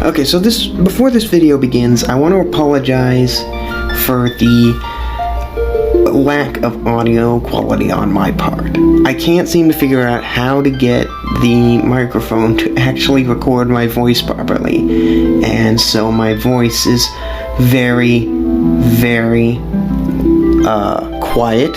Okay, so before this video begins, I want to apologize for the lack of audio quality on my part. I can't seem to figure out how to get the microphone to actually record my voice properly, and so my voice is very, very quiet,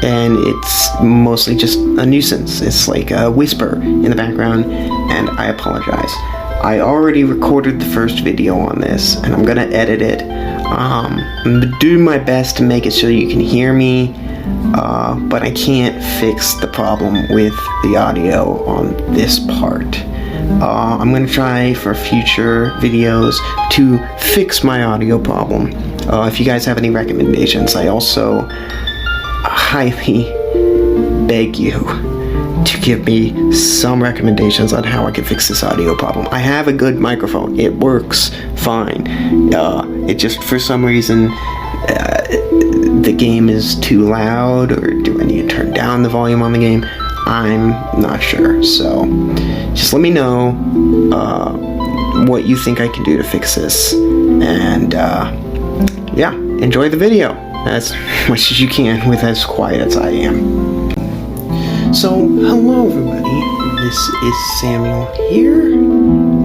and it's mostly just a nuisance. It's like a whisper in the background, and I apologize. I already recorded the first video on this, and I'm gonna edit it. I'm doing my best to make it so you can hear me, but I can't fix the problem with the audio on this part. I'm gonna try for future videos to fix my audio problem. If you guys have any recommendations, I also highly beg you to give me some recommendations on how I can fix this audio problem. I have a good microphone. It works fine. It just, for some reason, the game is too loud, or do I need to turn down the volume on the game? I'm not sure. So just let me know what you think I can do to fix this. And yeah, enjoy the video as much as you can with as quiet as I am. So, hello everybody, this is Samuel here,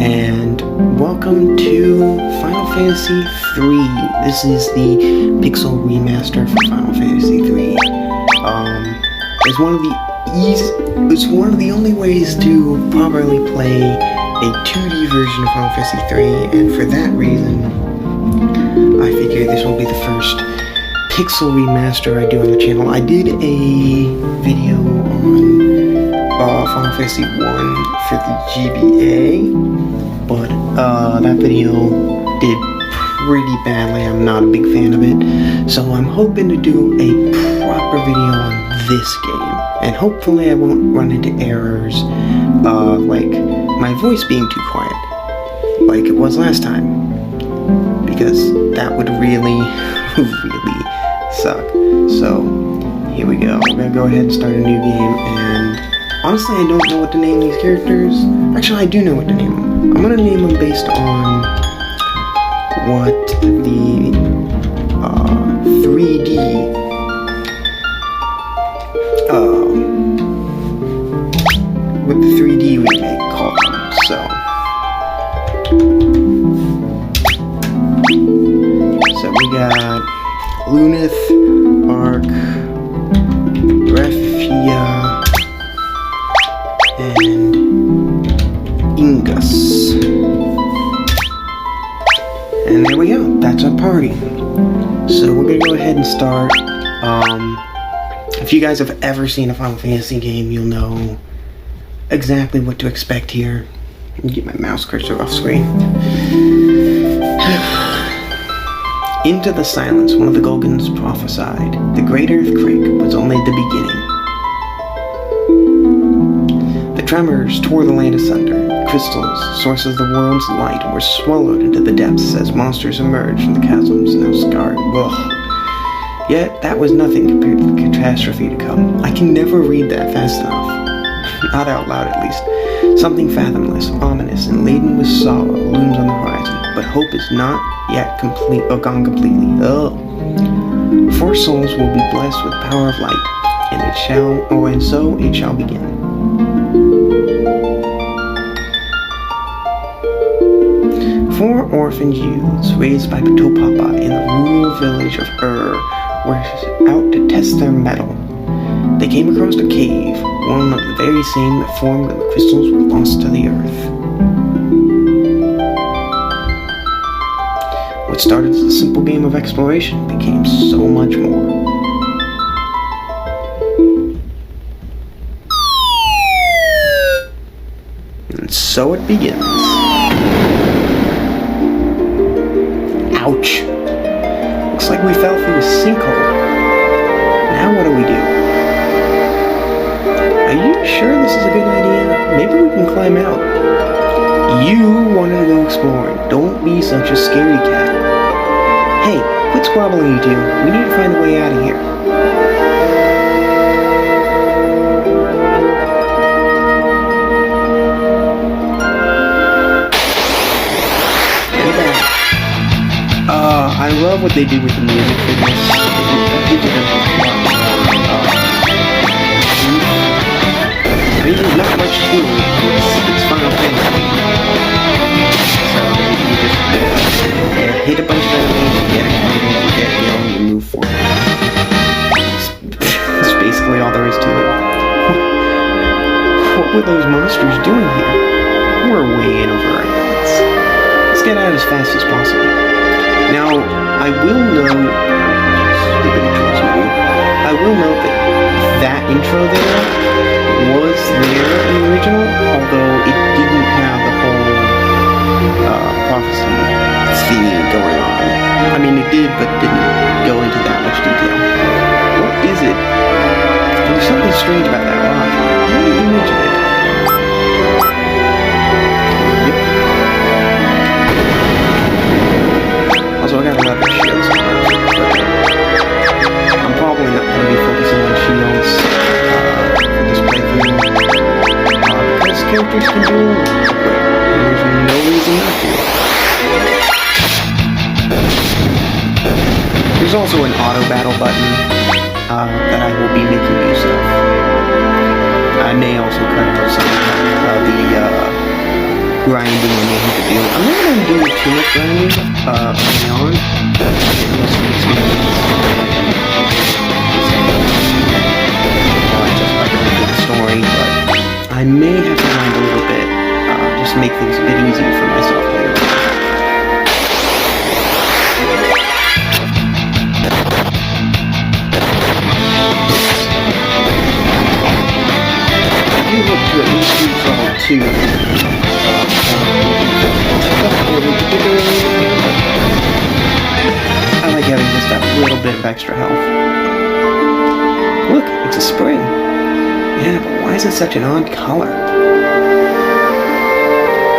and welcome to Final Fantasy III. This is the Pixel remaster for Final Fantasy III. It's one of the only ways to properly play a 2D version of Final Fantasy III, and for that reason, I figured this will be the first Pixel remaster I do on the channel. I did a video on Final Fantasy 1 for the GBA, but that video did pretty badly. I'm not a big fan of it, so I'm hoping to do a proper video on this game, and hopefully I won't run into errors like my voice being too quiet, like it was last time, because that would really suck. So here we go. We're gonna go ahead and start a new game, and honestly I don't know what to name these characters. Actually, I do know what to name them. I'm gonna name them based on what the 3D remake called them. So we got Lunith, Ark, Refia, and Ingus. And there we go, that's our party. So we're gonna go ahead and start. If you guys have ever seen a Final Fantasy game, you'll know exactly what to expect here. Let me get my mouse cursor off screen. Into the silence, one of the Golgans prophesied. The great earthquake was only the beginning. The tremors tore the land asunder. Crystals, sources of the world's light, were swallowed into the depths as monsters emerged from the chasms now scarred. Ugh. Yet, that was nothing compared to the catastrophe to come. I can never read that fast enough. Not out loud, at least. Something fathomless, ominous, and laden with sorrow looms on the horizon, but hope is not yet complete or gone completely. Ugh. 4 souls will be blessed with power of light, and so it shall begin. Four orphaned youths raised by Ptopapa in the rural village of were out to test their mettle. They came across a cave, one of the very same that formed when the crystals were lost to the earth. What started as a simple game of exploration became so much more. And so it begins. Ouch! Looks like we fell through a sinkhole. Now what do we do? Are you sure this is a good idea? Maybe we can climb out. You wanted to go exploring. Don't be such a scaredy cat. Hey, quit squabbling, you two. We need to find a way out of here. I love what they do with the music for this. It gives it a lot more, I mean, there's not much to it. It's Final Fantasy. So you just hit a bunch of enemies, you get excited, you get healed, and you move forward. That's basically all there is to it. What were those monsters doing here? We're way in over our heads. Let's get out as fast as possible. Now, I will note... I will note that intro there was there in the original, although it didn't have the whole prophecy theme going on. I mean, it did, but didn't go into that much detail. What is it? There's something strange about that rock. Why did you mention it? Yep. Also, I got a lot of shields. I'm probably not going to be focusing on shields for this playthrough. Because characters can do it, and there's no reason not to. There's also an auto battle button that I will be making use of. I may also cut out some of the grinding I may have to do. I'm not going to do too much grinding early on. Just by going through the story, but I may have to grind a little bit just to make things a bit easier for myself later on. I do hope to at least reach level 2. I like having just that little bit of extra health. Look, it's a spring. Yeah, but why is it such an odd color?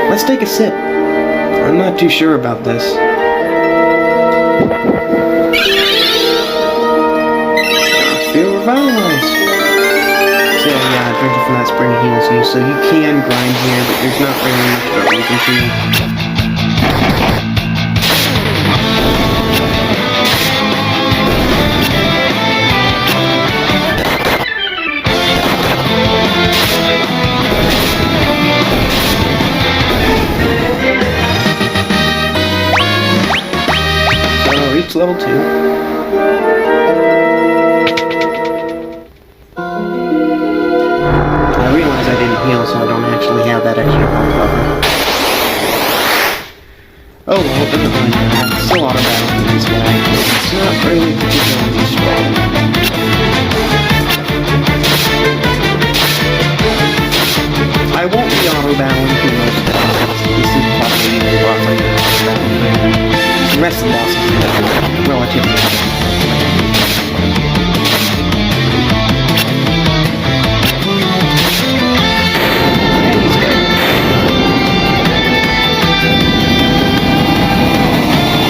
Let's take a sip. I'm not too sure about this. I feel revitalized. So yeah, drinking from that spring heals you, so you can grind here, but there's not very much of a reason to. Level 2. I realize I didn't heal, so I don't actually have that extra health cover. Oh well, it doesn't really matter. It's still auto battle for this guy. It's not really particularly strong. I won't be auto battling too much. This is probably the boss I can battle. The rest of the bosses are relatively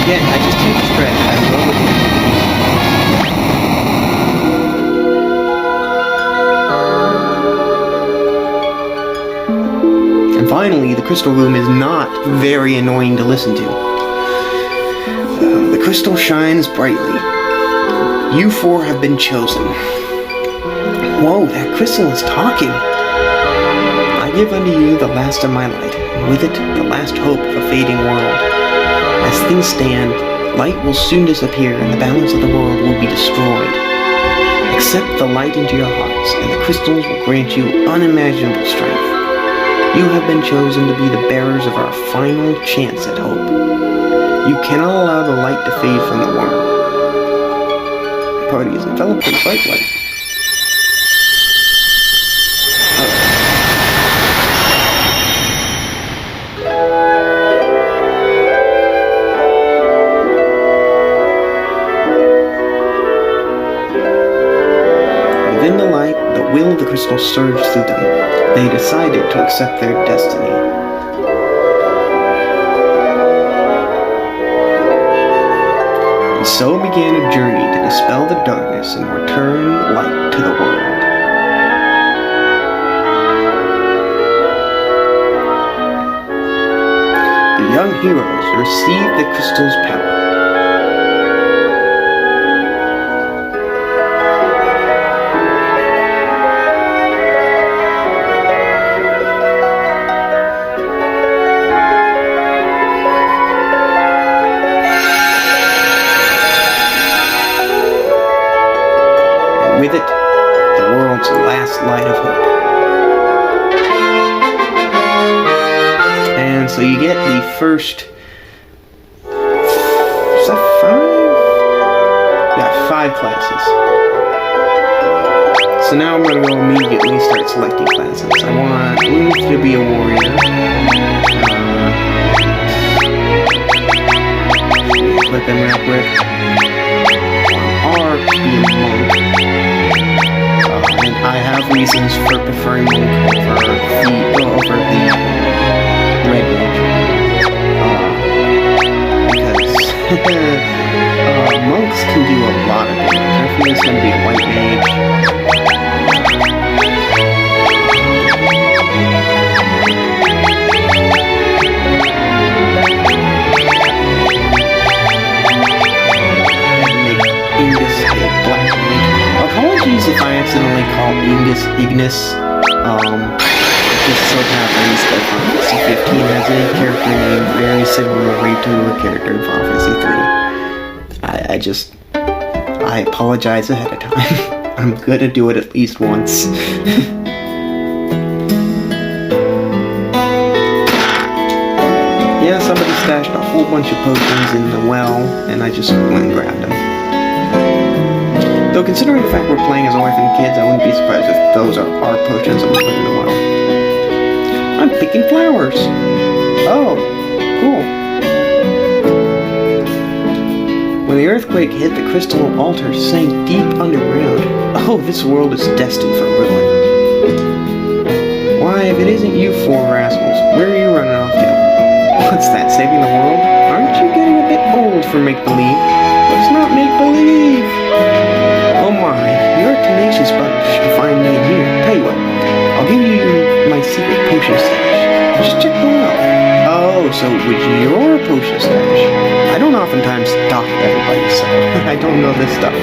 again, I just take a stretch. I love it. And finally, the crystal room is not very annoying to listen to. The crystal shines brightly. You four have been chosen. Whoa, that crystal is talking. I give unto you the last of my light, and with it the last hope of a fading world. As things stand, light will soon disappear, and the balance of the world will be destroyed. Accept the light into your hearts, and the crystals will grant you unimaginable strength. You have been chosen to be the bearers of our final chance at hope. You cannot allow the light to fade from the world. The party is enveloped in bright light. Within the light, the will of the crystal surged through them. They decided to accept their destiny. And so began a journey to dispel the darkness and return light to the world. The young heroes received the crystal's power. light of hope. And so you get the first... Is that 5? Yeah, 5 classes. So now I'm going to go immediately start selecting classes. I want Luke to be a warrior. Equip him real quick. I want R to be a monk. And I have reasons for preferring monk over the red mage. Because monks can do a lot of damage. I think it's going to be a white mage. Apologies if I accidentally call Ignis. It just so happens that Final Fantasy 15 has a character name very similarly to a character in Final Fantasy 3. I apologize ahead of time. I'm gonna do it at least once. Yeah, somebody stashed a whole bunch of potions in the well, and I just went and grabbed them. Though considering the fact we're playing as orphan kids, I wouldn't be surprised if those are our potions that we put in the well. I'm picking flowers! Oh, cool. When the earthquake hit, the crystal altar sank deep underground. Oh, this world is destined for ruin. Why, if it isn't you 4 rascals, where are you running off to? What's that, saving the world? Aren't you getting a bit old for make-believe? But it's not make-believe! Oh my, you're a tenacious bunch to find me in here. Tell you what, I'll give you my secret potion stash. Just check the well. Oh, so which your potion stash? I don't oftentimes dock everybody, so I don't know this stuff.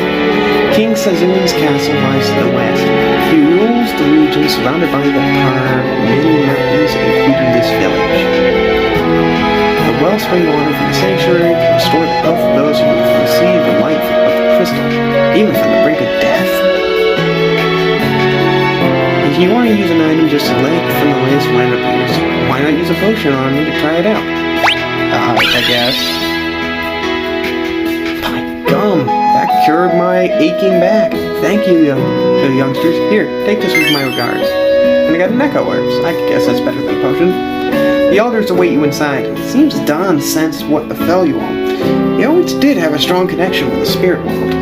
King Sazun's castle lies to the west. He rules the region surrounded by the many mountains, including this village. The wellspring water from the sanctuary can restore the health of those who have received the light of the crystal, even from the brink of death. If you want to use an item just select from the list when it appears. Why not use a potion on me to try it out? I guess. By gum, that cured my aching back. Thank you, youngsters. Here, take this with my regards. And I got an echo herbs. I guess that's better than a potion. The elders await you inside. It seems Don sensed what befell you all. He always did have a strong connection with the spirit world.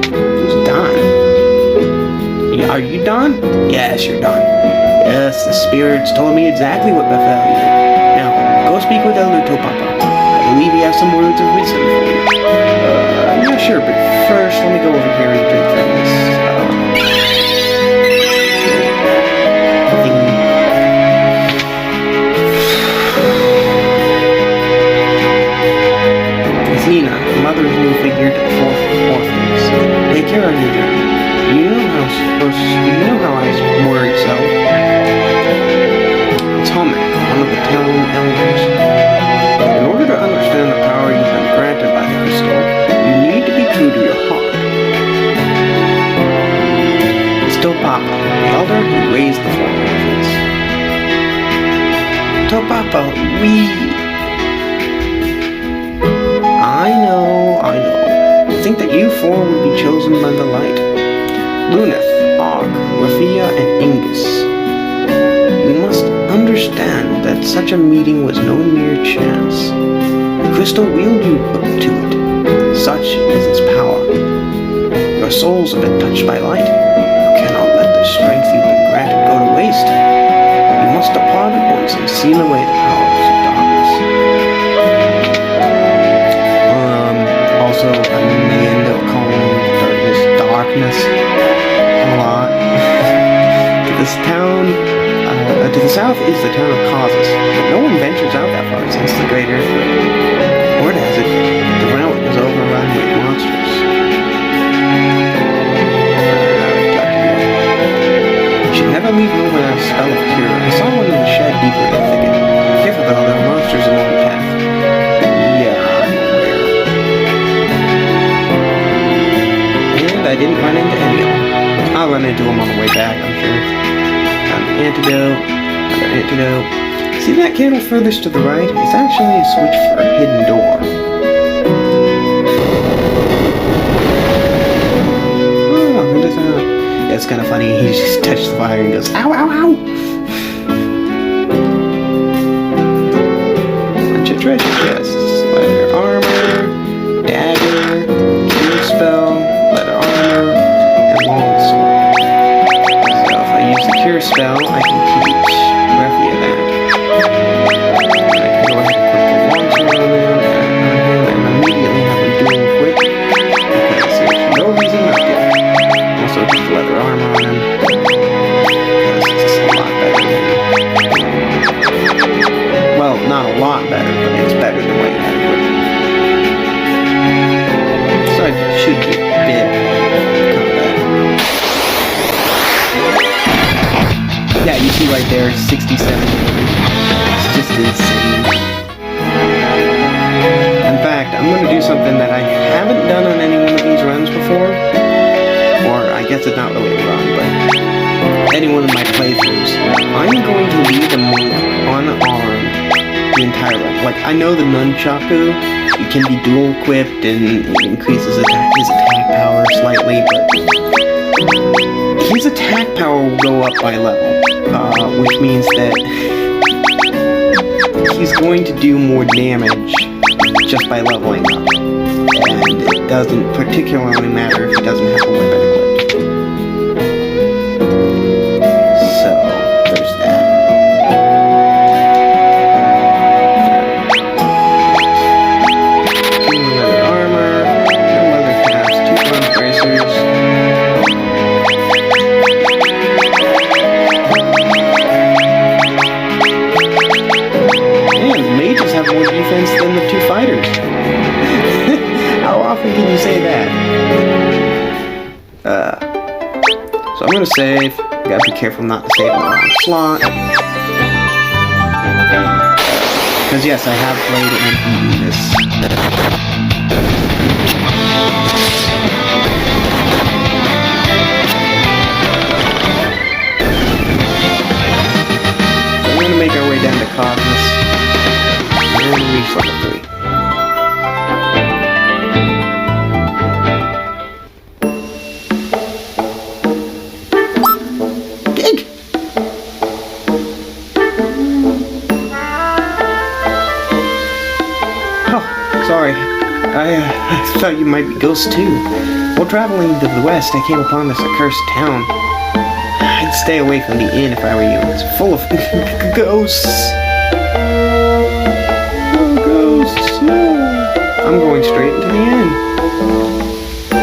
Who's Don? Are you Don? Yes, you're Don. Yes, the spirits told me exactly what befell you. Now, go speak with Elder Topapa. I believe he has some words of wisdom for you. Yeah, sure, but first let me go over here and drink from this. Nina, mother's new figure to the 4th orphans. Take care of your journey. You know how I worried so. It's Homek, one of the town elders. In order to understand the power you've been granted by the crystal, you need to be true to your heart. Still Papa, the elder who raised the 4 orphans. To Papa, we... I know. Think that you 4 would be chosen by the light. Luneth, Og, Rafia, and Ingus. You must understand that such a meeting was no mere chance. The crystal wheeled you up to it. Such is its power. Your souls have been touched by light. You cannot let the strength you've been granted go to waste. You must depart at once and seal away the powers of darkness. Also, I may end up calling darkness a lot. To the south is the town of Causes, but no one ventures out that far since the Great Earthquake. Word has it, the realm is overrun with monsters. You should never leave home without a spell of cure. I saw one in the shed deeper in the thicket. Careful though, there are monsters along the path. I didn't run into any of them. I'll run into them on the way back, I'm sure. it out. See that candle furthest to the right? It's actually a switch for a hidden door. Oh, it doesn't. Yeah, it's kind of funny. He just touches the fire and goes, ow, ow, ow! Bunch of treasure chests. Leather armor, dagger, cure spell, leather armor, and longsword. So if I use the cure spell, I can teach Ruffy that. I can go ahead and put the longsword on him, and immediately have him dual equip, because there's no reason not to. Also put the leather armor on him, because it's a lot better than... Well, not a lot better, but it's better than what you had equipped. So it should be a bit combat. Yeah, you see right there, 67 damage. It's just insane. In fact, I'm going to do something that I haven't done on any one of these runs before. Or, I guess it's not really a run, but any one of my playthroughs. I'm going to leave the monk unarmed the entire run. Like, I know the nunchaku, it can be dual equipped and it increases his attack power slightly, but his attack power will go up by level, which means that he's going to do more damage just by leveling up, and it doesn't particularly matter if he doesn't have a weapon equipped. So, there's that. Than the two fighters. How often can you say that? So I'm gonna save. You gotta be careful not to save in the wrong slot. Because yes, I have played and beaten this. So we're gonna make our way down to Cosmos. And reach level 3. Dig! Oh, sorry. I thought you might be ghosts too. While traveling to the west, I came upon this accursed town. I'd stay away from the inn if I were you. It's full of ghosts. I'm going straight into the inn.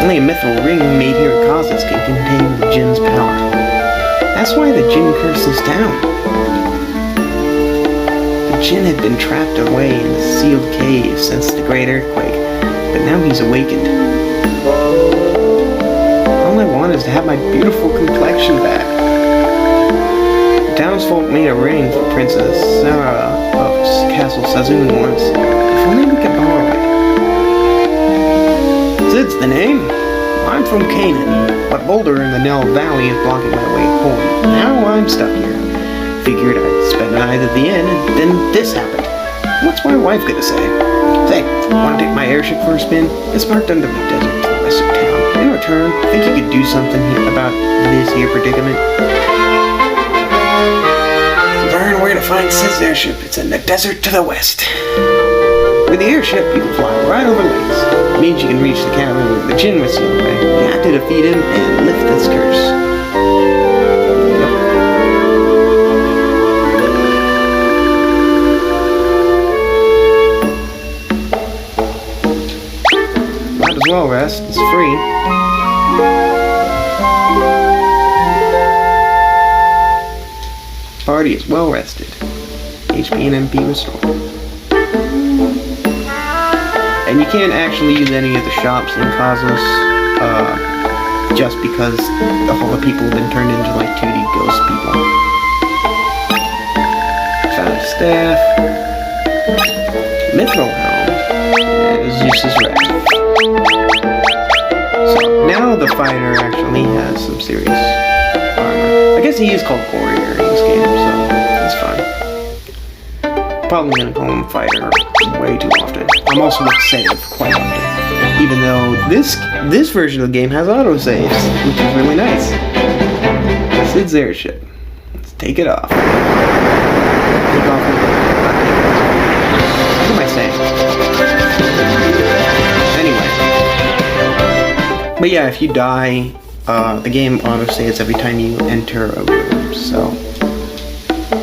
Only a mithril ring made here at Cosmos can contain the Jin's power. That's why the Jin cursed this town. The Jin had been trapped away in a sealed cave since the great earthquake, but now he's awakened. All I want is to have my beautiful complexion back. The townsfolk made a ring for Princess Sarah of Castle Sazun once. If only we could borrow it. Zid's the name. I'm from Canaan, but Boulder in the Nell Valley is blocking my way home. Now I'm stuck here. Figured I'd spend the night at the inn, and then this happened. What's my wife gonna say? Say, wanna take my airship for a spin? It's parked under the desert to the west of town. In return, think you could do something about this here predicament? Learn where to find Sid's airship. It's in the desert to the west. With the airship, you can fly right over lakes. It means you can reach the cabin where the Jin was sealed away. You have to defeat him and lift this curse. Yep. Might as well rest. It's free. Party is well rested. HP and MP restored. And you can't actually use any of the shops in Cosmos, just because all the people have been turned into like 2D ghost people. Found a staff, mithril helm, and Zeus's wrath. So now the fighter actually has some serious armor. I guess he is called Warrior in this game, so that's fine. probably gonna call him fighter way too often. I'm also gonna save quite often. Even though this version of the game has autosaves, which is really nice. Sid's airship. Let's take it off. Take off. What am I saying? Anyway. But yeah, if you die, the game autosaves every time you enter a room, so.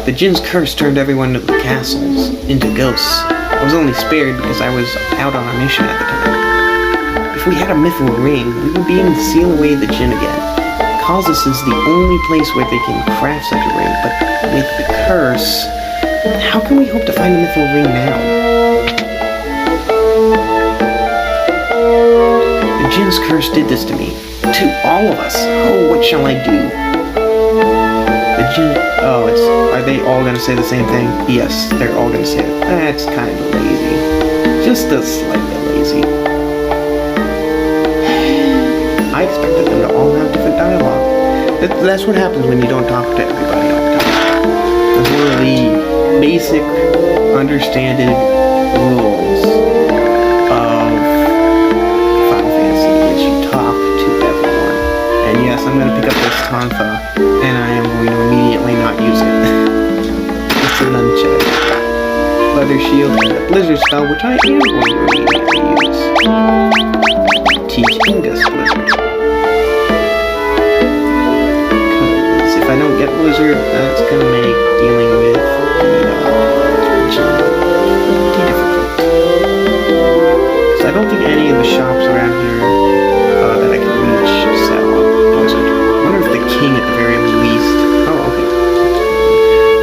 The Jinn's curse turned everyone in the castles into ghosts. I was only spared because I was out on a mission at the time. If we had a mithril ring, we would be able to seal away the Jinn again. Causus is the only place where they can craft such a ring, but with the curse, how can we hope to find a mithril ring now? The Jinn's curse did this to me. To all of us. Oh, what shall I do? The Jinn... Oh, are they all gonna say the same thing? Yes, they're all gonna say it. That's kind of lazy. Just a slightly lazy. I expected them to all have different dialogue. That's what happens when you don't talk to everybody all the time. That's one of the basic, understanded rules of Final Fantasy is you talk to everyone. And yes, I'm going to pick up this Tonfa, and I am going to immediately not use it. It's a nunchuck. Leather shield and a blizzard spell, which I am going to immediately use. Teach Ingus Blizzard. Because if I don't get Blizzard, that's going to make dealing with the Jinn pretty difficult. Because I don't think any of the shops around here that I can reach sell Blizzard. I wonder if the king at the very least... Oh, okay.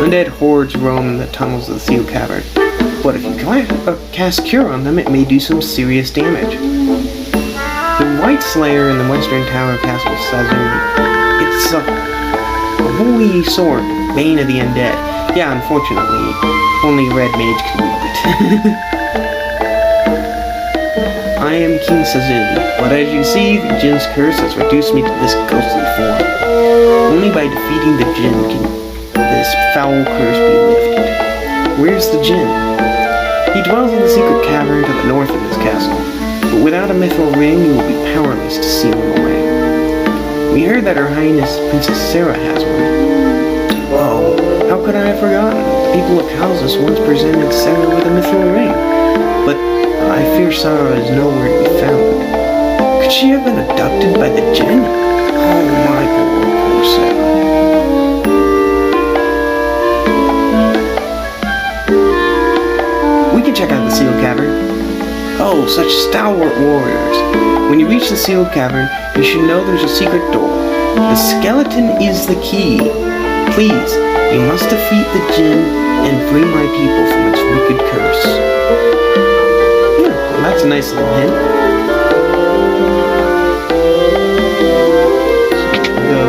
Undead hordes roam in the tunnels of the Seal Cavern. But if you cast Cure on them, it may do some serious damage. The White Slayer in the Western Tower of Castle Southern, it's a holy sword, Bane of the Undead. Yeah, unfortunately, only Red Mage can wield it. I am King Sazun, but as you see, the Jinn's curse has reduced me to this ghostly form. Only by defeating the Jinn can this foul curse be lifted. Where's the Jinn? He dwells in the secret cavern to the north of this castle. But without a mithril ring, you will be powerless to seal him away. We heard that Her Highness Princess Sarah has one. Whoa, how could I have forgotten? The people of Causus once presented Sarah with a mithril ring. But I fear Sarah is nowhere to be found. Could she have been abducted by the Jinn? Oh my poor Sarah. We can check out the sealed cavern. Oh, such stalwart warriors. When you reach the sealed cavern, you should know there's a secret door. The skeleton is the key. Please, you must defeat the Jinn and free my people from its wicked curse. Yeah, well, that's a nice little hint. So, go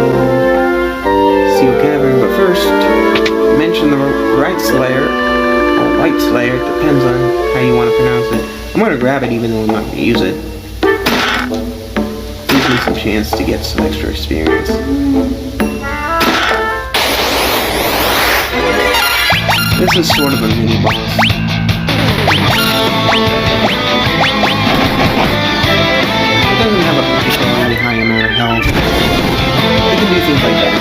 sealed cavern, but first, mention the Right Slayer, or White Slayer, it depends on how you want to pronounce it. I'm going to grab it even though I'm not going to use it. Gives me some chance to get some extra experience. This is sort of a mini boss. It doesn't have a particularly high amount of health. It can do things like that.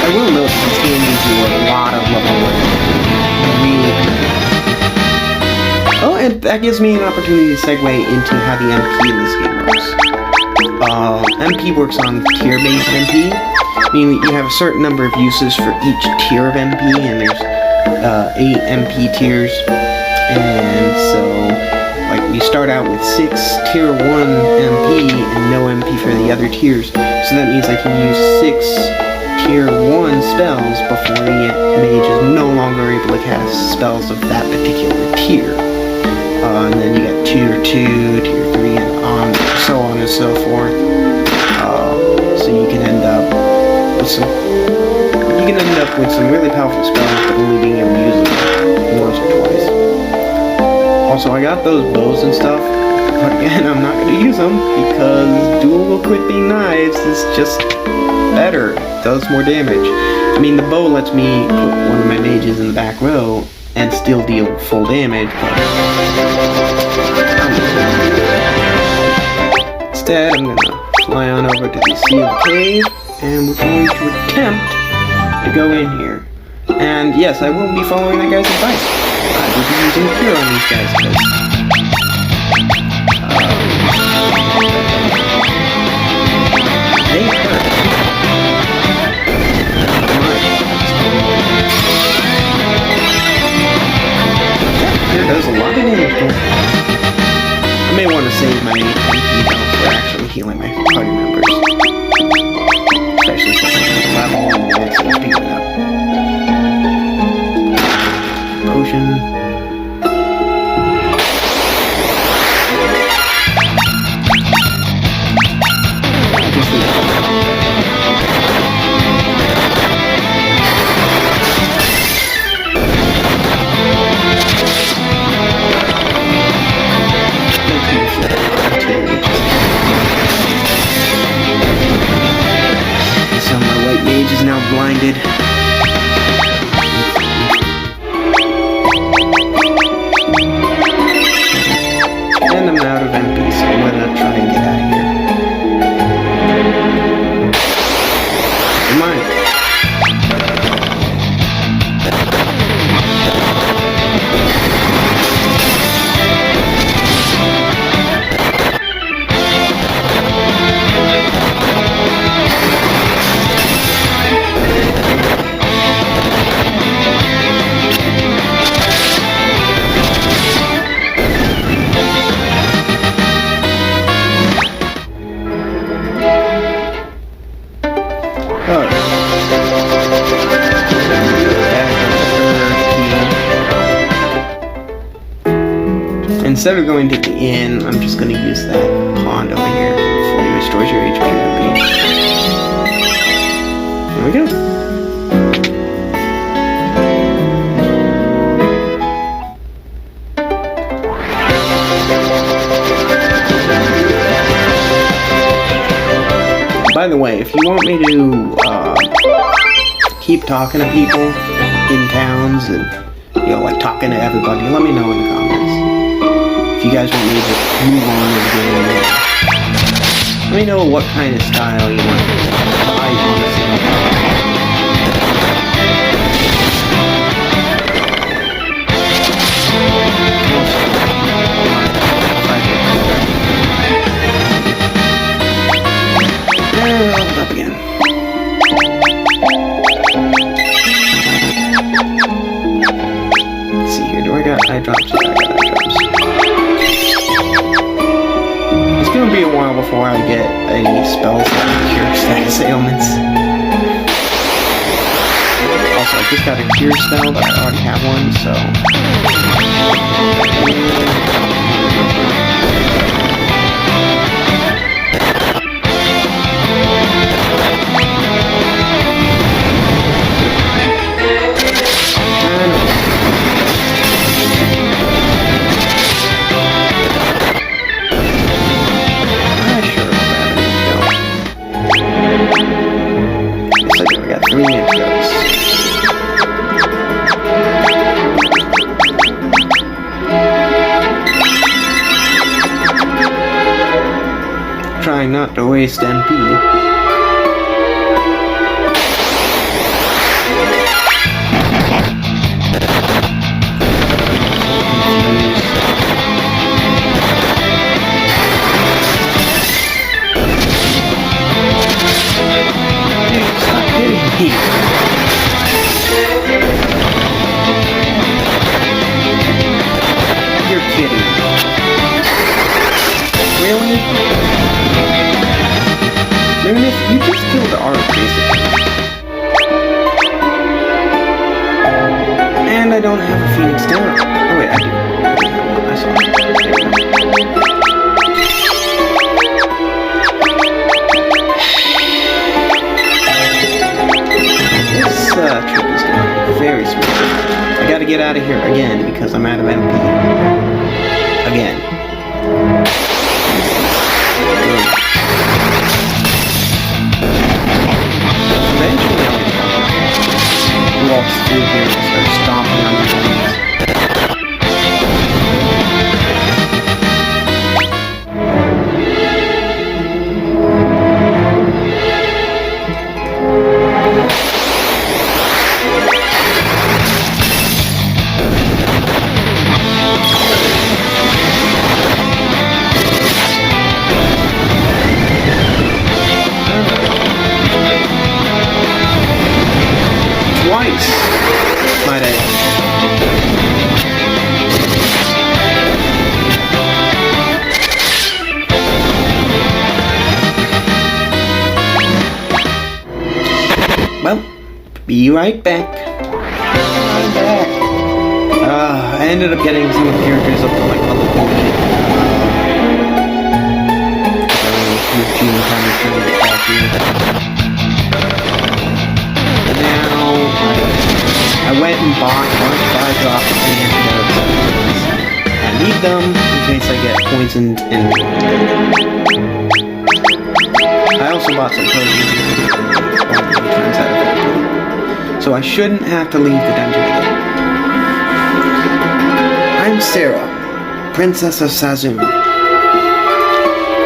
I will note this game gives you a lot of level 1. Really good. Oh, and that gives me an opportunity to segue into how the MP in this game works. MP works on tier-based MP, meaning that you have a certain number of uses for each tier of MP, and there's 8 MP tiers. And so, like, you start out with 6 tier 1 MP and no MP for the other tiers. So that means I can use 6 tier 1 spells before the mage is no longer able to cast spells of that particular tier. And then you got tier 2, tier 3, and so on and so forth. So you can end up with some really powerful spells, but only being able to use them once or twice. Also, I got those bows and stuff But again, I'm not going to use them because dual equipping knives is just better. It does more damage. I mean, the bow lets me put one of my mages in the back row and still deal full damage, but instead I'm gonna fly on over to the sealed cave, and we're going to attempt to go in here. And yes, I will be following that guy's advice. I will be using cure on these guys because they hurt. Here does a lot of damage though. I may want to save my MP though for actually healing my party members. Especially since I'm level and it's speed it up. Potion. So my white mage is now blinded. And I'm out of MP, so I'm gonna try and get out of here. Come on. Instead of going to the inn, I'm just going to use that pond over here. Fully restores your HP and MP. There we go. By the way, if you want me to keep talking to people in towns and, you know, like talking to everybody, let me know in the comments. If you guys want me to just move on in the game, let me know what kind of style you want. I honestly don't know. Hold up again. Let's see here. Do I got eye drops? Yeah, I got eye drops. It's gonna be a while before I get a spell that cure status ailments. Also, I just got a cure spell, but I already have one, so. Trying not to waste MP. Stop hitting me. You're kidding. Really? If you just killed the art, basically. And I don't have a Phoenix down. Oh wait, I do. I saw it. This trip is going very smooth. I gotta get out of here again because I'm out of MP. Again. waltz through here and start stomping on your enemies. Might I? Well, be right back. I'm back. I ended up getting some of the characters up to like level 40. Routine kind of trying to get back here. I went and bought 5 drops of antidotes. I need them in case I get poisoned and I also bought some potions, so I shouldn't have to leave the dungeon again. I'm Sarah, Princess of Sazun.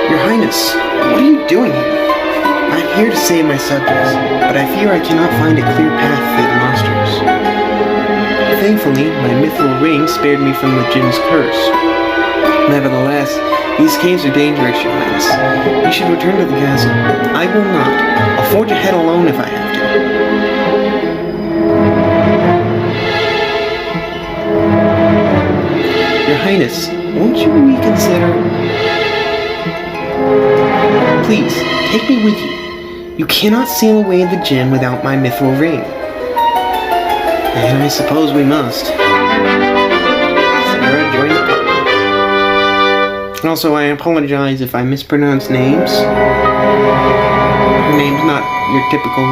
Your Highness, what are you doing here? I'm here to save my subjects, but I fear I cannot find a clear path through the monsters. Thankfully, my mithril ring spared me from the Jinn's curse. Nevertheless, these caves are dangerous, Your Highness. You should return to the castle. I will not. I'll forge ahead alone if I have to. Your Highness, won't you reconsider? Please, take me with you. You cannot seal away the Jinn without my mithril ring. And I suppose we must. Sarah, join the party. And also, I apologize if I mispronounce names. Her name's not your typical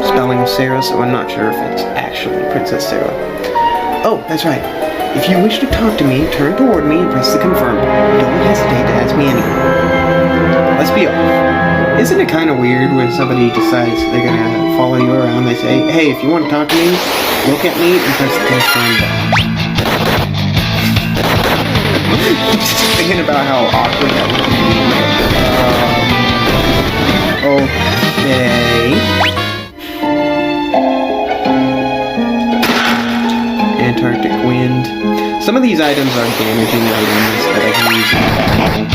spelling of Sarah, so I'm not sure if it's actually Princess Sarah. Oh, that's right. If you wish to talk to me, turn toward me and press the confirm button. Don't hesitate to ask me anything. Let's be off. Isn't it kind of weird when somebody decides they're going to follow you around? They say, hey, if you want to talk to me, look at me and press the confirm button. Just thinking about how awkward that would be. Okay. Antarctic wind. Some of these items are damaging items that I can use in battle.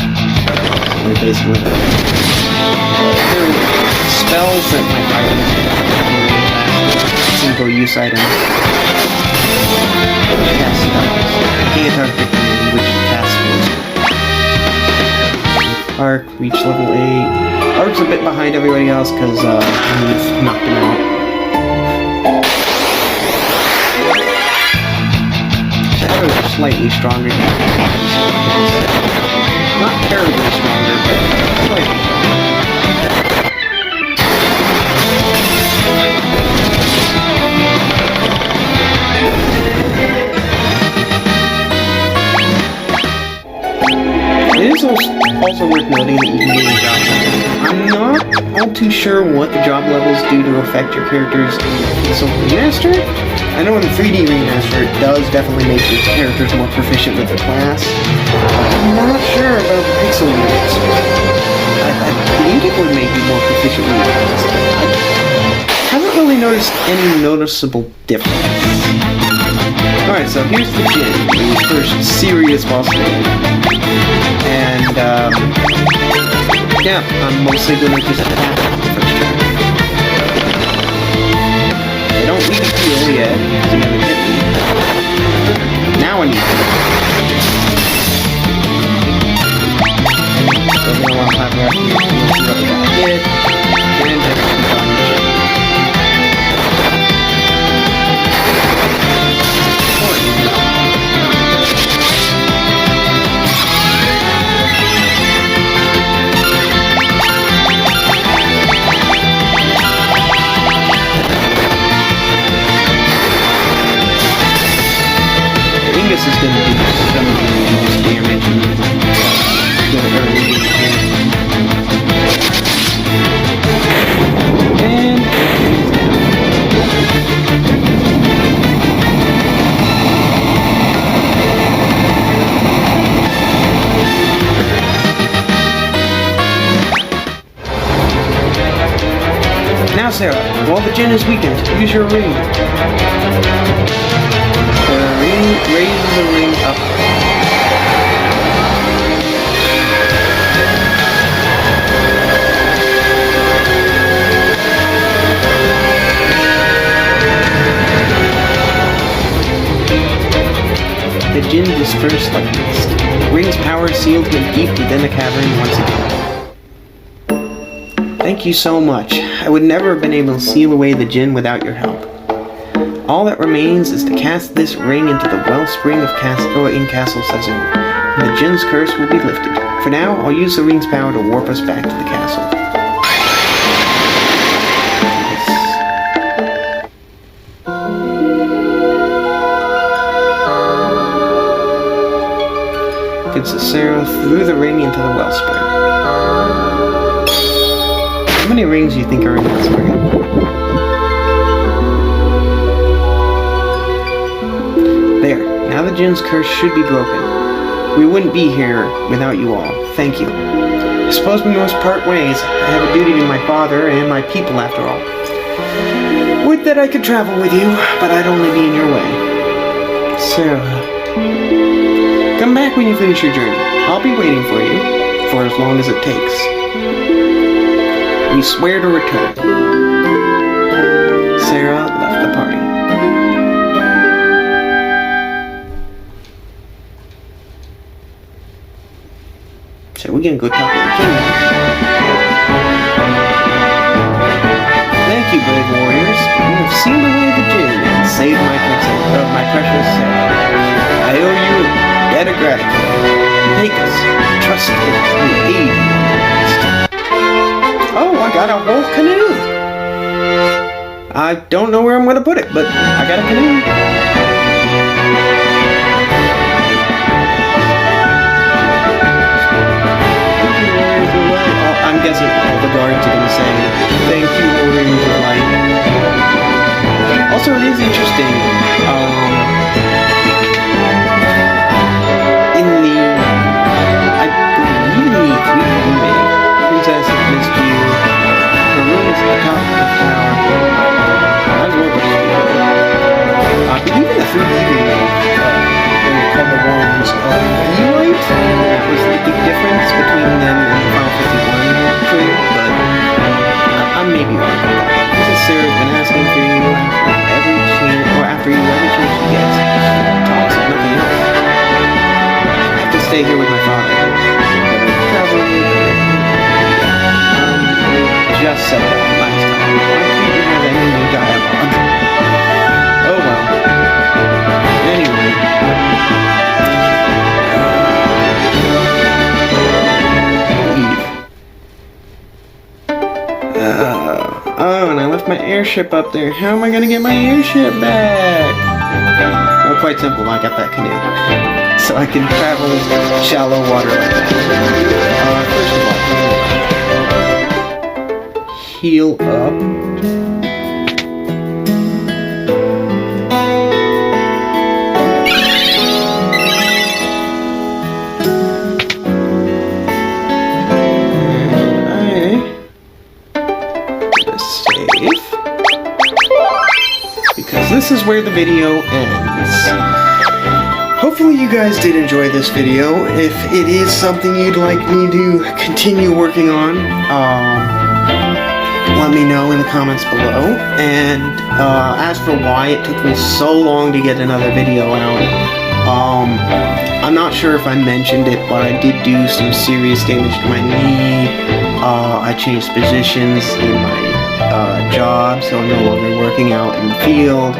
They're basically spells that my items single-use items. Cast spells. Antarctic wind, which casts spells. Arc, reach level 8. Arc's a bit behind everybody else because we've knocked him out. Shadows are slightly stronger than not terribly stronger, but slightly stronger. It is also worth noting that you can gain job levels. I'm not all too sure what the job levels do to affect your characters in the Pixel Remaster. I know in the 3D Remaster it does definitely make your characters more proficient with the class. I'm not sure about the Pixel Remaster. I think it would make you more proficient with the class. I haven't really noticed any noticeable difference. Alright, so here's the Jinn, the first serious boss fight. And, yeah, I'm mostly gonna just attack the first turn. I don't need to heal yet, because he hasn't hit me. Now I need to. So now I'll have left me to rub that hit, and execute on the Jinn. This is going to do some of the most damage in the early game. And Now, Sarah, while the djinn is weakened, use your ring. Raise the ring up. The djinn dispersed like mist. The ring's power sealed him deep within the cavern once again. Thank you so much. I would never have been able to seal away the djinn without your help. All that remains is to cast this ring into the wellspring of in Castle Sazun, and the djinn's curse will be lifted. For now, I'll use the ring's power to warp us back to the castle. Gets Sarah through the ring into the wellspring. How many rings do you think are in this ring? There. Now the djinn's curse should be broken. We wouldn't be here without you all. Thank you. I suppose we must part ways. I have a duty to my father and my people after all. Would that I could travel with you, but I'd only be in your way. Sarah. Come back when you finish your journey. I'll be waiting for you, for as long as it takes. We swear to return. Sarah left the party. So we're gonna go talk to the king. Thank you, brave warriors. You have sealed away the djinn and saved my precious Sarah. I owe you a debt of gratitude. Take us, trusted, and aid. Oh, I got a whole canoe. I don't know where I'm gonna put it, but I got a canoe. I'm guessing all the guards are gonna say, thank you, warriors of light. Also, it is interesting, Princess has missed you. Her room is at the top of the tower. Might as well go to even the 3D remake, they called the ones E-Light. That was the big difference between them and Final 51 trailer, but I may be wrong. Princess Sarah's been asking for you after every chance she gets. Talks of nothing else. I have to stay here with my father. Travel with me. Just said that last time. Why can't you have any new dialogue? Oh well. Anyway. Oh, and I left my airship up there. How am I gonna get my airship back? Oh, quite simple. I got that canoe. So I can travel shallow water like that. First of all, heal up. Save. Because this is where the video ends. Hopefully you guys did enjoy this video. If it is something you'd like me to continue working on, let me know in the comments below. And as for why it took me so long to get another video out, I'm not sure if I mentioned it, but I did do some serious damage to my knee. I changed positions in my job, so I'm no longer working out in the field.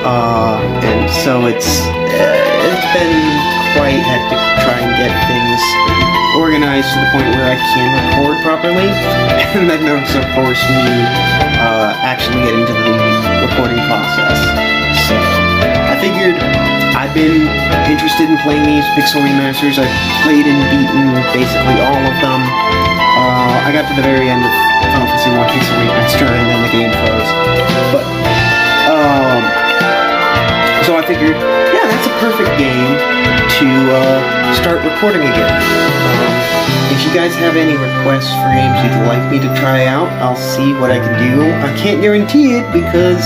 And so it's been quite hectic to try and get things organized to the point where I can record properly, and that knows of course me actually getting to the recording process. So I figured I've been interested in playing these pixel remasters. I've played and beaten basically all of them. I got to the very end of Final Fantasy 1 Pixel Remaster and then the game froze. But so I figured, yeah, that's a perfect game to start recording again. If you guys have any requests for games you'd like me to try out, I'll see what I can do. I can't guarantee it because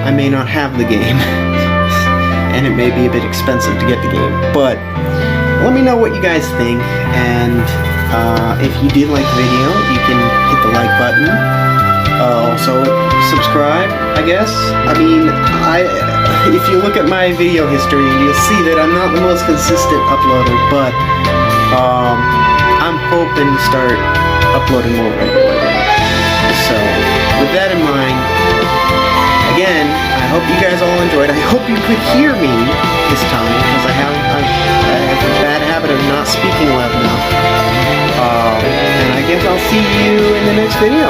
I may not have the game. And it may be a bit expensive to get the game. But let me know what you guys think. And if you did like the video, you can hit the like button. Also, subscribe, I guess. I mean, if you look at my video history, you'll see that I'm not the most consistent uploader, but I'm hoping to start uploading more regularly. So, with that in mind, again, I hope you guys all enjoyed. I hope you could hear me this time, because I have a bad habit of not speaking loud enough. And I guess I'll see you in the next video.